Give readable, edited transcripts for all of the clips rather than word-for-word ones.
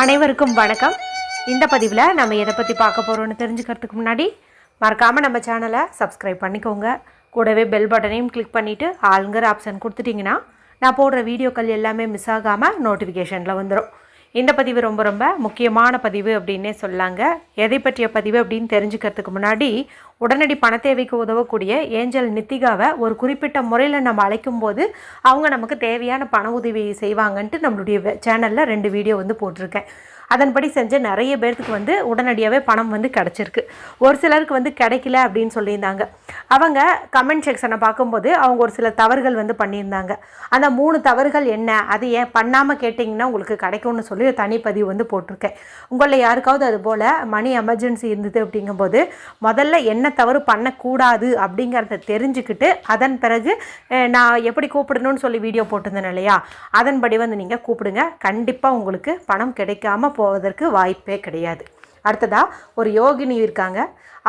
அனைவருக்கும் வணக்கம். இந்த பதிவில் நம்ம எதை பற்றி பார்க்க போகிறோன்னு தெரிஞ்சுக்கிறதுக்கு முன்னாடி மறக்காமல் நம்ம சேனலை சப்ஸ்கிரைப் பண்ணிக்கோங்க. கூடவே பெல் பட்டனையும் கிளிக் பண்ணிவிட்டு ஆளுங்கிற ஆப்ஷன் கொடுத்துட்டிங்கன்னா நான் போடுற வீடியோக்கள் எல்லாமே மிஸ் ஆகாமல் நோட்டிஃபிகேஷனில் வந்துடும். இந்த பதிவு ரொம்ப ரொம்ப முக்கியமான பதிவு அப்படின்னே சொல்லாங்க. எதை பற்றிய பதிவு அப்படின்னு தெரிஞ்சுக்கிறதுக்கு முன்னாடி உடனடி பண தேவைக்கு உதவக்கூடிய ஏஞ்சல் நித்திகாவை ஒரு குறிப்பிட்ட முறையில் நம்ம அழைக்கும் போது அவங்க நமக்கு தேவையான பண உதவி செய்வாங்கன்ட்டு நம்மளுடைய சேனலில் 2 வீடியோ போட்டிருக்கேன். அதன்படி செஞ்ச நிறைய பேர்த்துக்கு உடனடியாகவே பணம் கிடச்சிருக்கு. ஒரு சிலருக்கு கிடைக்கல அப்படின்னு சொல்லியிருந்தாங்க. அவங்க கமெண்ட் செக்ஷனை பார்க்கும்போது அவங்க ஒரு சில தவறுகள் பண்ணியிருந்தாங்க. அந்த 3 தவறுகள் என்ன, அது ஏன் பண்ணாமல் கேட்டிங்கன்னா உங்களுக்கு கிடைக்கும்னு சொல்லி தனிப்பதிவு போட்டிருக்கேன். உங்களில் யாருக்காவது அது போல் மணி எமர்ஜென்சி இருந்தது அப்படிங்கும்போது முதல்ல என்ன தவறு பண்ணக்கூடாது அப்படிங்கிறத தெரிஞ்சுக்கிட்டு அதன் பிறகு நான் எப்படி கூப்பிடணும்னு சொல்லி வீடியோ போட்டிருந்தேன் இல்லையா, அதன்படி நீங்கள் கூப்பிடுங்க. கண்டிப்பாக உங்களுக்கு பணம் கிடைக்காமல் போவதற்கு வாய்ப்பே கிடையாது. அடுத்ததாக ஒரு யோகினி இருக்காங்க.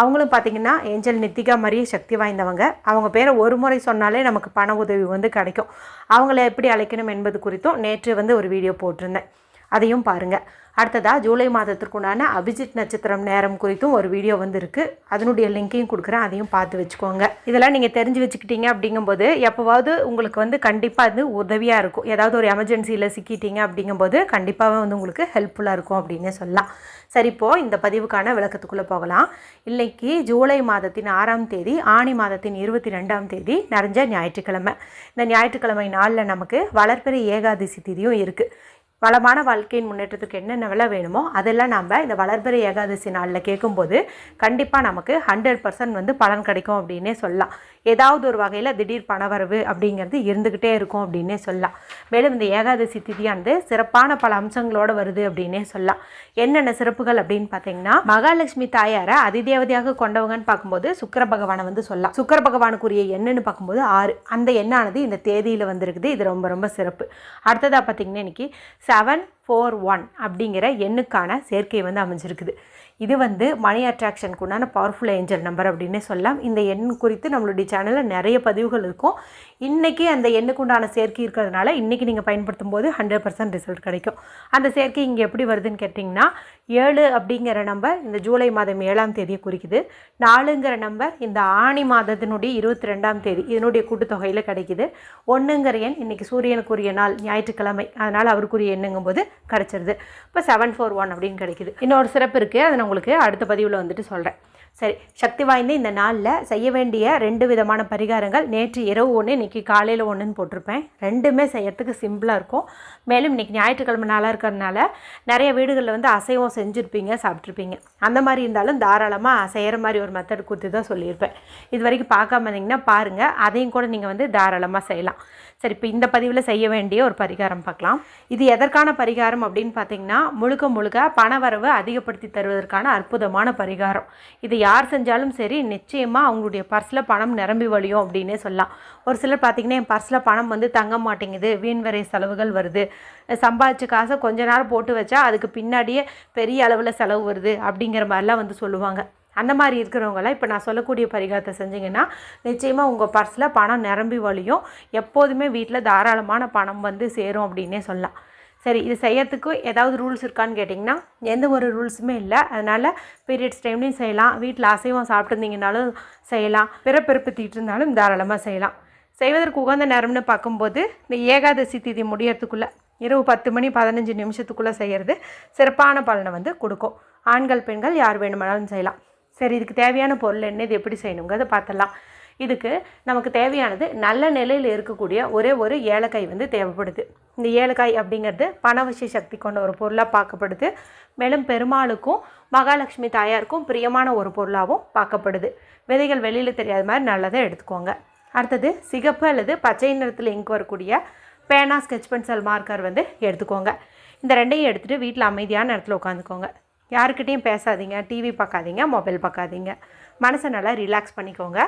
அவங்களும் பார்த்திங்கன்னா ஏஞ்சல் நித்திகா மாதிரியே சக்தி வாய்ந்தவங்க. அவங்க பேரை ஒரு முறை சொன்னாலே நமக்கு பண உதவி கிடைக்கும். அவங்கள எப்படி அழைக்கணும் என்பது குறித்தும் நேற்று ஒரு வீடியோ போட்டிருந்தேன், அதையும் பாருங்கள். அடுத்ததாக ஜூலை மாதத்திற்குண்டான அபிஜித் நட்சத்திரம் நேரம் குறித்தும் ஒரு வீடியோ இருக்குது. அதனுடைய லிங்கையும் கொடுக்குறேன், அதையும் பார்த்து வச்சுக்கோங்க. இதெல்லாம் நீங்கள் தெரிஞ்சு வச்சுக்கிட்டீங்க அப்படிங்கும்போது எப்போவாவது உங்களுக்கு கண்டிப்பாக அது உதவியாக இருக்கும். ஏதாவது ஒரு எமர்ஜென்சியில் சிக்கிட்டீங்க அப்படிங்கும்போது கண்டிப்பாக உங்களுக்கு ஹெல்ப்ஃபுல்லாக இருக்கும் அப்படின்னு சொல்லலாம். சரி, இப்போது இந்த பதிவுக்கான விளக்கத்துக்குள்ளே போகலாம். இன்னைக்கு ஜூலை மாதத்தின் 6ஆம் தேதி, ஆணி மாதத்தின் 22ஆம் தேதி நிறைஞ்ச ஞாயிற்றுக்கிழமை. இந்த ஞாயிற்றுக்கிழமை நாளில் நமக்கு வளர்பிறை ஏகாதசி திதியும் இருக்குது. வளமான வாழ்க்கையின் முன்னேற்றத்துக்கு என்னென்ன விலை வேணுமோ அதெல்லாம் நம்ம இந்த வளர்பிறை ஏகாதசி நாளில் கேட்கும்போது கண்டிப்பாக நமக்கு 100% பலன் கிடைக்கும் அப்படின்னே சொல்லலாம். ஏதாவது ஒரு வகையில் திடீர் பணவரவு அப்படிங்கிறது இருந்துக்கிட்டே இருக்கும் அப்படின்னே சொல்லலாம். மேலும் இந்த ஏகாதசி திதியானது சிறப்பான பல அம்சங்களோடு வருது அப்படின்னே சொல்லலாம். என்னென்ன சிறப்புகள் அப்படின்னு பார்த்தீங்கன்னா, மகாலட்சுமி தாயாரை அதிதேவதையாக கொண்டவங்கன்னு பார்க்கும்போது சுக்கிர பகவானை சொல்லலாம். சுக்கிர பகவானுக்குரிய எண்ணுன்னு பார்க்கும்போது 6. அந்த எண்ணானது இந்த தேதியில் இருக்குது. இது ரொம்ப ரொம்ப சிறப்பு. அடுத்ததாக பார்த்திங்கன்னா இன்றைக்கி 741 அப்படிங்கிற எண்ணுக்கான சேர்க்கை அமைஞ்சிருக்குது. இது மணி அட்ராக்ஷனுக்கு உண்டான பவர்ஃபுல் ஏஞ்சல் நம்பர் அப்படின்னே சொல்லலாம். இந்த எண் குறித்து நம்மளுடைய சேனலில் நிறைய பதிவுகள் இருக்கும். இன்றைக்கி அந்த எண்ணுக்கு உண்டான சேர்க்கை இருக்கிறதுனால இன்றைக்கி நீங்கள் பயன்படுத்தும் போது 100% ரிசல்ட் கிடைக்கும். அந்த சேர்க்கை இங்கே எப்படி வருதுன்னு கேட்டிங்கன்னா, 7 அப்படிங்கிற நம்பர் இந்த ஜூலை மாதம் 7ஆம் தேதியை குறிக்குது. 4ங்கிற நம்பர் இந்த ஆணி மாதத்தினுடைய 22ஆம் தேதி இதனுடைய கூட்டுத்தொகையில் கிடைக்குது. 1ங்கிற எண் இன்றைக்கி சூரியனுக்குரிய நாள் ஞாயிற்றுக்கிழமை, அதனால் அவருக்குரிய எண்ணுங்கும்போது கிடச்சிருது. இப்போ 741 அப்படின்னு கிடைக்குது. இன்னொரு சிறப்பு இருக்குது, அதை நான் உங்களுக்கு அடுத்த பதிவில் சொல்கிறேன். சரி, சக்தி வாய்ந்த இந்த நாளில் செய்ய வேண்டிய 2 விதமான பரிகாரங்கள். நேற்று இரவு 1, இன்றைக்கி காலையில் 1ன்னு போட்டிருப்பேன். ரெண்டுமே செய்யறதுக்கு சிம்பிளாக இருக்கும். மேலும் இன்றைக்கி ஞாயிற்றுக்கிழமை நாளாக இருக்கிறதுனால நிறைய வீடுகளில் அசைவம் செஞ்சுருப்பீங்க, சாப்பிட்ருப்பீங்க. அந்த மாதிரி இருந்தாலும் தாராளமாக செய்கிற மாதிரி ஒரு மெத்தட் கொடுத்து தான் சொல்லியிருப்பேன். இது வரைக்கும் பார்க்காம இருந்தீங்கன்னா பாருங்கள், அதையும் கூட நீங்கள் தாராளமாக செய்யலாம். சரி, இப்போ இந்த பதிவில் செய்ய வேண்டிய ஒரு பரிகாரம் பார்க்கலாம். இது எதற்கான பரிகாரம் அப்படின்னு பார்த்தீங்கன்னா, முழுக்க முழுக்க பணவரவு அதிகப்படுத்தி தருவதற்கான அற்புதமான பரிகாரம். இது யார் செஞ்சாலும் சரி, நிச்சயமாக அவங்களுடைய பர்ஸில் பணம் நிரம்பி வழியும் அப்படின்னே சொல்லலாம். ஒரு சிலர் பார்த்திங்கன்னா, என் பர்ஸில் பணம் தங்க மாட்டேங்குது, வீண் வரை செலவுகள் வருது, சம்பாதிச்ச காசை கொஞ்ச நேரம் போட்டு வச்சா அதுக்கு பின்னாடியே பெரிய அளவில் செலவு வருது அப்படிங்கிற மாதிரிலாம் சொல்லுவாங்க. அந்த மாதிரி இருக்கிறவங்களாம் இப்போ நான் சொல்லக்கூடிய பரிகாரத்தை செஞ்சிங்கன்னா நிச்சயமாக உங்கள் பர்ஸில் பணம் நிரம்பி வழியும். எப்போதுமே வீட்டில் தாராளமான பணம் சேரும் அப்படின்னே சொல்லலாம். சரி, இது செய்யறதுக்கு ஏதாவது ரூல்ஸ் இருக்கான்னு கேட்டிங்கன்னா எந்த ஒரு ரூல்ஸுமே இல்லை. அதனால் பீரியட்ஸ் டைம்லையும் செய்யலாம், வீட்டில் அசைவம் சாப்பிட்டுருந்தீங்கனாலும் செய்யலாம், பிறப்பெருப்பத்திட்டு இருந்தாலும் தாராளமாக செய்யலாம். செய்வதற்கு உகந்த நேரம்னு பார்க்கும்போது இந்த ஏகாதசி திதி முடியறதுக்குள்ளே இரவு 10 மணி 15 நிமிஷத்துக்குள்ளே செய்கிறது சிறப்பான பலனை கொடுக்கும். ஆண்கள் பெண்கள் யார் வேணுமானாலும் செய்யலாம். சரி, இதுக்கு தேவையான பொருள் என்ன, இது எப்படி செய்யணுங்கிறத பார்த்துடலாம். இதுக்கு நமக்கு தேவையானது நல்ல நிலையில் இருக்கக்கூடிய ஒரே ஒரு ஏலக்காய் தேவைப்படுது. இந்த ஏலக்காய் அப்படிங்கிறது பணவசிய சக்தி கொண்ட ஒரு பொருளாக பார்க்கப்படுது. மேலும் பெருமாளுக்கும் மகாலட்சுமி தாயாருக்கும் பிரியமான ஒரு பொருளாகவும் பார்க்கப்படுது. விதைகள் வெளியில் தெரியாத மாதிரி நல்லதை எடுத்துக்கோங்க. அடுத்தது சிகப்பு அல்லது பச்சை நிறத்தில் இங்கு வரக்கூடிய பேனா, ஸ்கெட்ச் பென்சில், மார்க்கர் எடுத்துக்கோங்க. இந்த 2ஐயும் எடுத்துகிட்டு வீட்டில் அமைதியான இடத்துல உட்காந்துக்கோங்க. யாருக்கிட்டையும் பேசாதீங்க, டிவி பார்க்காதீங்க, மொபைல் பார்க்காதீங்க. மனசை நல்லா ரிலாக்ஸ் பண்ணிக்கோங்க.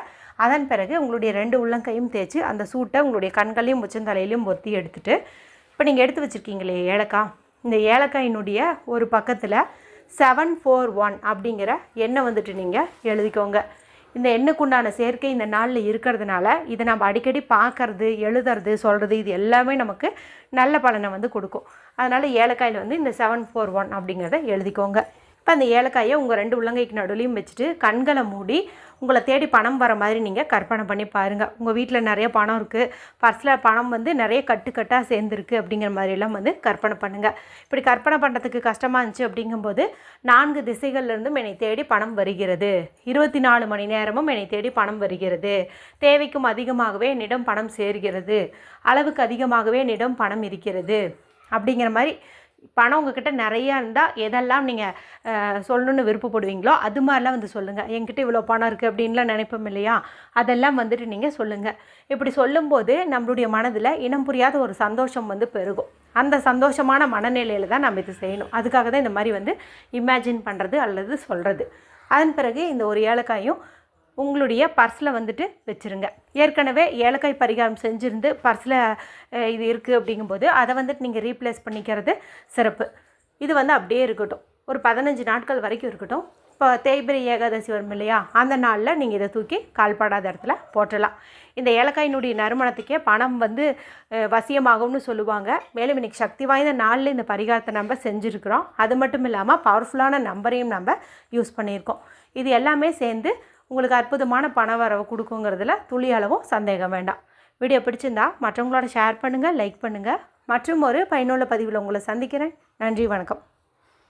அதன் பிறகு உங்களுடைய 2 உள்ளங்கையும் தேய்ச்சி அந்த சூட்டை உங்களுடைய கண்களையும் உச்சந்தலையிலையும் பொத்தி எடுத்துகிட்டு, இப்போ நீங்கள் எடுத்து வச்சுருக்கீங்களே ஏலக்காய், இந்த ஏலக்காயினுடைய ஒரு பக்கத்தில் 741 அப்படிங்கிற எண்ணை நீங்கள் எழுதிக்கோங்க. இந்த எண்ணுக்குண்டான சேர்க்கை இந்த நாளில் இருக்கிறதுனால இதை நம்ம அடிக்கடி பார்க்கறது, எழுதுறது, சொல்கிறது இது எல்லாமே நமக்கு நல்ல பலனை வந்து கொடுக்கும். அதனால் ஏலக்காயில் வந்து இந்த 741 அப்படிங்கிறத எழுதிக்கோங்க. இப்போ அந்த ஏலக்காயை உங்கள் 2 உள்ளங்கைக்கு நடுவுலையும் வச்சுட்டு கண்களை மூடி உங்களை தேடி பணம் வர மாதிரி நீங்கள் கற்பனை பண்ணி பாருங்கள். உங்கள் வீட்டில் நிறைய பணம் இருக்குது, பர்ஸில் பணம் வந்து நிறைய கட்டுக்கட்டாக சேர்ந்துருக்கு அப்படிங்கிற மாதிரிலாம் வந்து கற்பனை பண்ணுங்கள். இப்படி கற்பனை பண்ணுறதுக்கு கஷ்டமாக இருந்துச்சு அப்படிங்கும்போது 4 திசைகள்லேருந்தும் என்னை தேடி பணம் வருகிறது, 24 மணி நேரமும் என்னை தேடி பணம் வருகிறது, தேவைக்கும் அதிகமாகவே என்னிடம் பணம் சேர்கிறது, அளவுக்கு அதிகமாகவே என்னிடம் பணம் இருக்கிறது அப்படிங்கிற மாதிரி பணம் உங்ககிட்ட நிறையா இருந்தால் எதெல்லாம் நீங்கள் சொல்லணுன்னு விருப்பப்படுவீங்களோ அது மாதிரிலாம் வந்து சொல்லுங்கள். என்கிட்ட இவ்வளோ பணம் இருக்குது அப்படின்லாம் நினைப்போம் இல்லையா, அதெல்லாம் வந்துட்டு நீங்கள் சொல்லுங்கள். இப்படி சொல்லும்போது நம்மளுடைய மனதில் இனம் புரியாத ஒரு சந்தோஷம் வந்து பெருகும். அந்த சந்தோஷமான மனநிலையில் தான் நம்ம இது செய்யணும். அதுக்காக தான் இந்த மாதிரி வந்து இமேஜின் பண்ணுறது அல்லது சொல்கிறது. அதன் பிறகு இந்த ஒரு ஏலக்காயும் உங்களுடைய பர்ஸில் வந்துட்டு வச்சுருங்க. ஏற்கனவே ஏலக்காய் பரிகாரம் செஞ்சுருந்து பர்ஸில் இது இருக்குது அப்படிங்கும்போது அதை வந்துட்டு நீங்கள் ரீப்ளேஸ் பண்ணிக்கிறது சிறப்பு. இது வந்து அப்படியே இருக்கட்டும், ஒரு 15 நாட்கள் வரைக்கும் இருக்கட்டும். இப்போ தேய்பிரை ஏகாதசி வரும் இல்லையா, அந்த நாளில் நீங்கள் இதை தூக்கி கால்படாத இடத்துல போட்டலாம். இந்த ஏலக்காயினுடைய நறுமணத்துக்கே பணம் வந்து வசியமாகும்னு சொல்லுவாங்க. மேலும் இன்றைக்கி சக்தி வாய்ந்த நாளில் இந்த பரிகாரத்தை நம்ம செஞ்சுருக்கிறோம். அது மட்டும் இல்லாமல் பவர்ஃபுல்லான நம்பரையும் நம்ம யூஸ் பண்ணியிருக்கோம். இது எல்லாமே சேர்ந்து உங்களுக்கு அற்புதமான பண வரவு கொடுக்குங்கிறதுல துளி அளவும் சந்தேகம் வேண்டாம். வீடியோ பிடிச்சிருந்தா மற்றவங்களோட ஷேர் பண்ணுங்கள், லைக் பண்ணுங்கள். மற்றும் ஒரு பயனுள்ள பதிவில் உங்களை சந்திக்கிறேன். நன்றி, வணக்கம்.